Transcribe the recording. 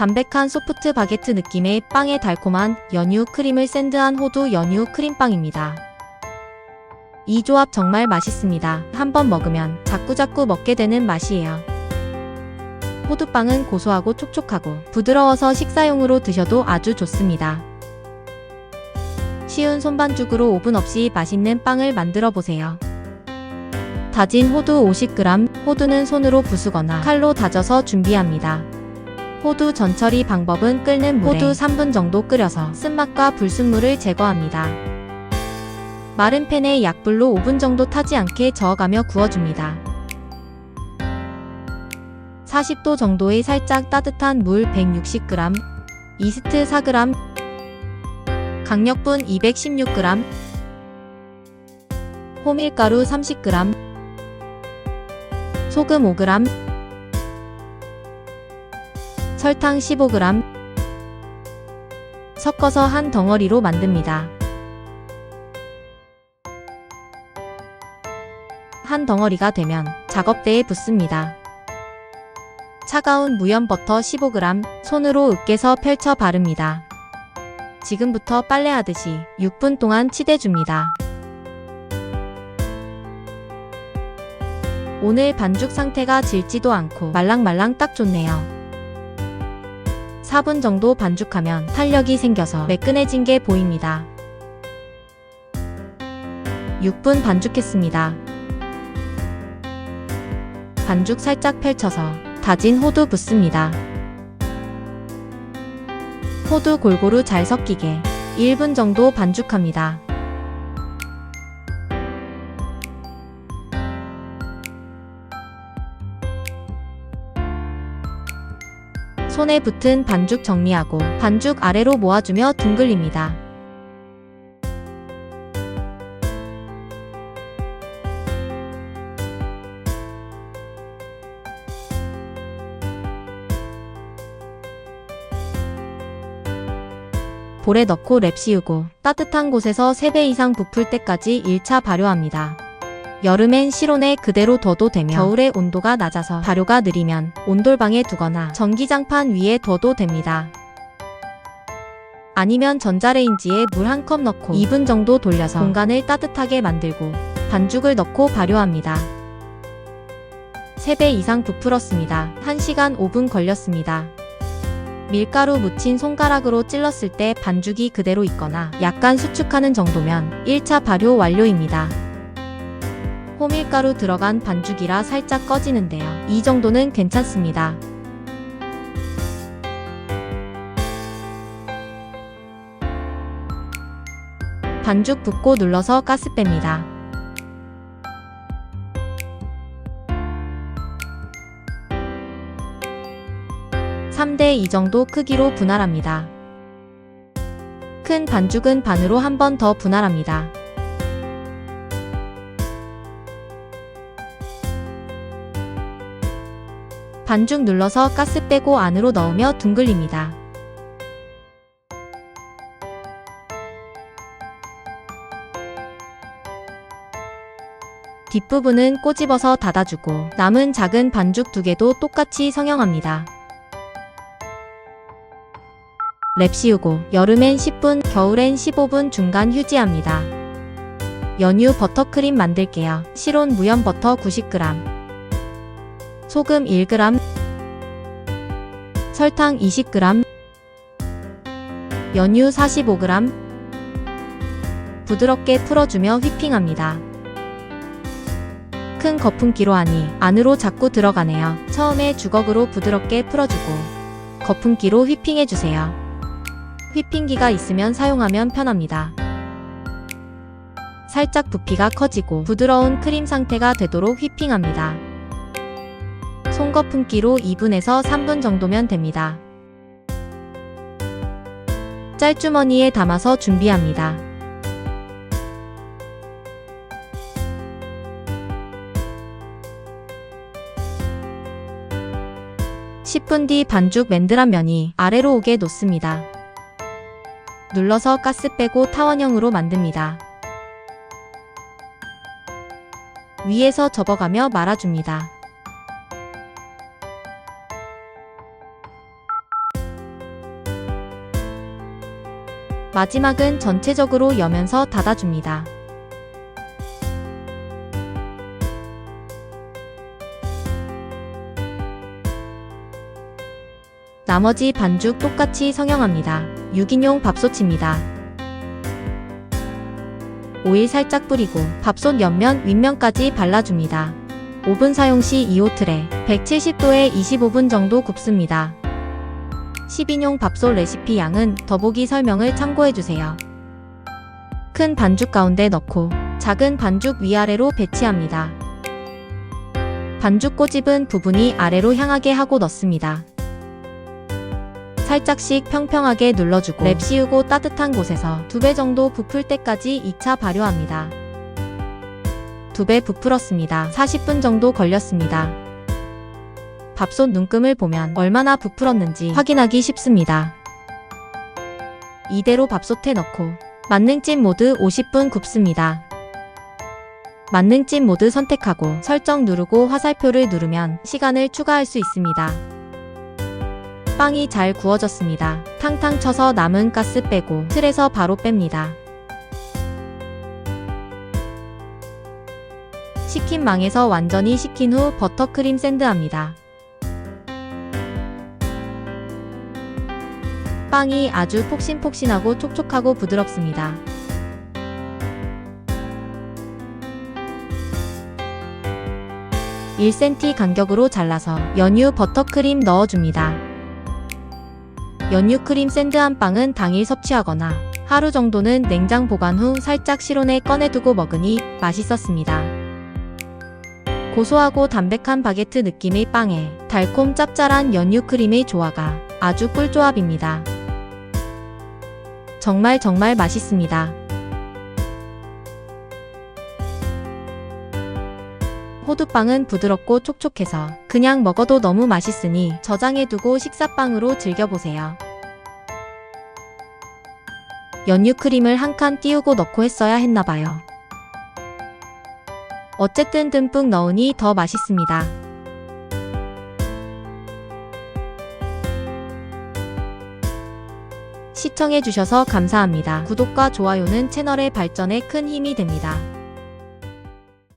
담백한 소프트 바게트 느낌의 빵에 달콤한 연유 크림을 샌드한 호두 연유 크림빵입니다. 이 조합 정말 맛있습니다. 한번 먹으면 자꾸자꾸 먹게 되는 맛이에요. 호두빵은 고소하고 촉촉하고 부드러워서 식사용으로 드셔도 아주 좋습니다. 쉬운 손반죽으로 오븐 없이 맛있는 빵을 만들어 보세요. 다진 호두 50g, 호두는 손으로 부수거나 칼로 다져서 준비합니다. 호두 전처리 방법은 끓는 물에 호두 3분 정도 끓여서 쓴맛과 불순물을 제거합니다. 마른 팬에 약불로 5분 정도 타지 않게 저어가며 구워줍니다. 40도 정도의 살짝 따뜻한 물 160g, 이스트 4g, 강력분 216g, 호밀가루 30g, 소금 5g, 설탕 15g 섞어서 한 덩어리로 만듭니다. 한 덩어리가 되면 작업대에 붓습니다. 차가운 무염 버터 15g 손으로 으깨서 펼쳐 바릅니다. 지금부터 빨래하듯이 6분 동안 치대줍니다. 오늘 반죽 상태가 질지도 않고 말랑말랑 딱 좋네요. 4분 정도 반죽하면 탄력이 생겨서 매끈해진 게 보입니다. 6분 반죽했습니다. 반죽 살짝 펼쳐서 다진 호두 붓습니다. 호두 골고루 잘 섞이게 1분 정도 반죽합니다. 손에 붙은 반죽 정리하고 반죽 아래로 모아주며 둥글립니다. 볼에 넣고 랩 씌우고 따뜻한 곳에서 3배 이상 부풀 때까지 1차 발효합니다. 여름엔 실온에 그대로 둬도 되며 겨울에 온도가 낮아서 발효가 느리면 온돌방에 두거나 전기장판 위에 둬도 됩니다. 아니면 전자레인지에 물 1컵 넣고 2분 정도 돌려서 공간을 따뜻하게 만들고 반죽을 넣고 발효합니다. 3배 이상 부풀었습니다. 1시간 5분 걸렸습니다. 밀가루 묻힌 손가락으로 찔렀을 때 반죽이 그대로 있거나 약간 수축하는 정도면 1차 발효 완료입니다. 호밀가루 들어간 반죽이라 살짝 꺼지는데요. 이 정도는 괜찮습니다. 반죽 붓고 눌러서 가스 뺍니다. (3대 2) 정도 크기로 분할합니다. 큰 반죽은 반으로 한 번 더 분할합니다. 반죽 눌러서 가스 빼고 안으로 넣으며 둥글립니다. 뒷부분은 꼬집어서 닫아주고 남은 작은 반죽 2개도 똑같이 성형합니다. 랩 씌우고 여름엔 10분, 겨울엔 15분 중간 휴지합니다. 연유 버터크림 만들게요. 실온 무염 버터 90g, 소금 1g, 설탕 20g, 연유 45g, 부드럽게 풀어주며 휘핑합니다. 큰 거품기로 하니 안으로 자꾸 들어가네요. 처음에 주걱으로 부드럽게 풀어주고 거품기로 휘핑해주세요. 휘핑기가 있으면 사용하면 편합니다. 살짝 부피가 커지고 부드러운 크림 상태가 되도록 휘핑합니다. 손거품기로 2분에서 3분 정도면 됩니다. 짤주머니에 담아서 준비합니다. (10분) 뒤 반죽 맨들한 면이 아래로 오게 놓습니다. 눌러서 가스 빼고 타원형으로 만듭니다. 위에서 접어가며 말아줍니다. 마지막은 전체적으로 여면서 닫아줍니다. 나머지 반죽 똑같이 성형합니다. 유기농 밥솥입니다. 오일 살짝 뿌리고 밥솥 옆면 윗면까지 발라줍니다. 오븐 사용 시 2호 틀에 170도에 25분 정도 굽습니다. 10인용 밥솥 레시피 양은 더보기 설명을 참고해주세요. 큰 반죽 가운데 넣고 작은 반죽 위아래로 배치합니다. 반죽 꼬집은 부분이 아래로 향하게 하고 넣습니다. 살짝씩 평평하게 눌러주고 랩 씌우고 따뜻한 곳에서 2배 정도 부풀 때까지 2차 발효합니다. 2배 부풀었습니다. 40분 정도 걸렸습니다. 밥솥 눈금을 보면 얼마나 부풀었는지 확인하기 쉽습니다. 이대로 밥솥에 넣고 만능찜 모드 50분 굽습니다. 만능찜 모드 선택하고 설정 누르고 화살표를 누르면 시간을 추가할 수 있습니다. 빵이 잘 구워졌습니다. 탕탕 쳐서 남은 가스 빼고 틀에서 바로 뺍니다. 식힌 망에서 완전히 식힌 후 버터크림 샌드합니다. 빵이 아주 폭신폭신하고 촉촉하고 부드럽습니다. (1cm) 간격으로 잘라서 연유 버터크림 넣어줍니다. 연유 크림 샌드한 빵은 당일 섭취하거나 하루 정도는 냉장 보관 후 살짝 실온에 꺼내두고 먹으니 맛있었습니다. 고소하고 담백한 바게트 느낌의 빵에 달콤 짭짤한 연유 크림의 조화가 아주 꿀조합입니다. 정말 맛있습니다. 호두빵은 부드럽고 촉촉해서 그냥 먹어도 너무 맛있으니 저장해두고 식사빵으로 즐겨보세요. 연유 크림을 한 칸 띄우고 넣고 했어야 했나봐요. 어쨌든 듬뿍 넣으니 더 맛있습니다. 시청해주셔서 감사합니다. 구독과 좋아요는 채널의 발전에 큰 힘이 됩니다.